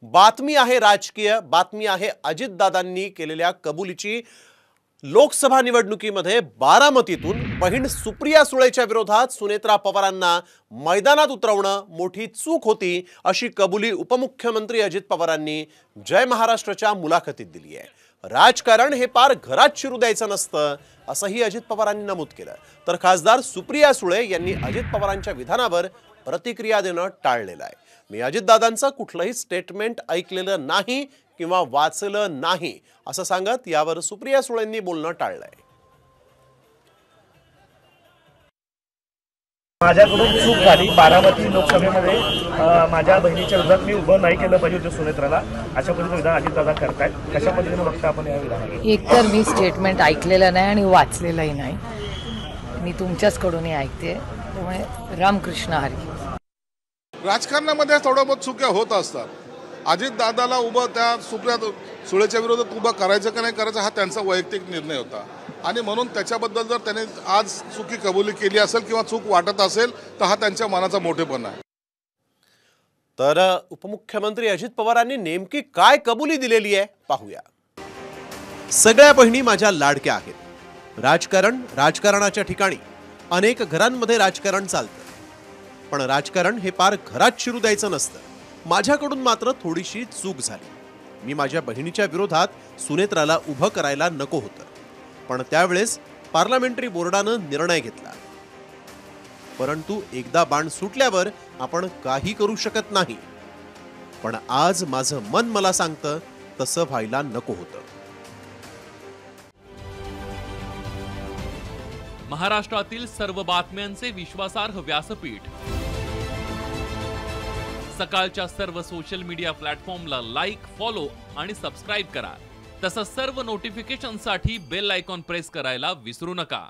बातमी आहे राजकीय, बातमी आहे अजितदादांनी केलेल्या कबुलीची। लोकसभा निवडणुकीमध्ये बारामतीतून बहीण सुप्रिया सुळेच्या विरोधात सुनेत्रा पवारांना मैदानात उतरवणं मोठी चूक होती, अशी कबुली उपमुख्यमंत्री अजित पवारांनी जय महाराष्ट्राच्या मुलाखतीत दिली आहे। राजकारण हे पार घरात शिरू द्यायचं नसतं, असंही अजित पवारांनी नमूद केलं। तर खासदार सुप्रिया सुळे यांनी अजित पवारांच्या विधानावर प्रतिक्रिया देणं टाळलेलं आहे। मी अजितदादांचं कुठलंही स्टेटमेंट ऐकलेलं नाही किंवा वाचलं नाही असं सांगत यावर सुप्रिया सुळेंनी बोलणं टाळलंय। माझ्याकडून चूक झाली, बारामती लोकसभेमध्ये माझ्या बहिणीच्या विरोधात मी उभं नाही केलं पाहिजे होतं सुनेत्राला, अशा पद्धतीचं विधान अजितदादा करतायत। कशा पद्धतीने बघता आपण या विधानाला? एकतर मी स्टेटमेंट ऐकलेलं नाही आणि वाचलेलंही नाही, मी तुमच्याचकडूनही ऐकते, त्यामुळे रामकृष्ण हरी। राजकारणामध्ये थोडं बहुत चुक्या होत असतात। अजितदादाला उभं त्या सुप्रिया सुळेच्या विरोधात उभं करायचं का नाही करायचं हा त्यांचा वैयक्तिक निर्णय होता, आणि म्हणून त्याच्याबद्दल जर त्याने आज चुकी कबुली केली असेल किंवा चूक वाटत असेल तर हा त्यांच्या मनाचा मोठेपणा आहे। तर उपमुख्यमंत्री अजित पवारांनी नेमकी काय कबुली दिलेली आहे पाहूया। सगळ्या बहिणी माझ्या लाडक्या आहेत। राजकारणाच्या ठिकाणी अनेक घरांमध्ये राजकारण चालतं, पण राजकारण हे पार घरात शिरू द्यायचं नसतं। माझ्याकडून मात्र थोडीशी चूक झाली। मी माझ्या बहिणीच्या विरोधात सुनेत्राला उभं करायला नको होतं, पण त्यावेळेस पार्लमेंटरी बोर्डानं निर्णय घेतला। परंतु एकदा बाण सुटल्यावर आपण काही करू शकत नाही, पण आज माझं मन मला सांगतं तसं व्हायला नको होतं। महाराष्ट्रातील सर्व बातम्यांचे विश्वासार्ह व्यासपीठ, सकाळच्या सर्व सोशल मीडिया प्लॅटफॉर्मला लाईक, फॉलो आणि सबस्क्राईब करा। तसंच सर्व नोटिफिकेशनसाठी बेल आयकॉन प्रेस करायला विसरू नका।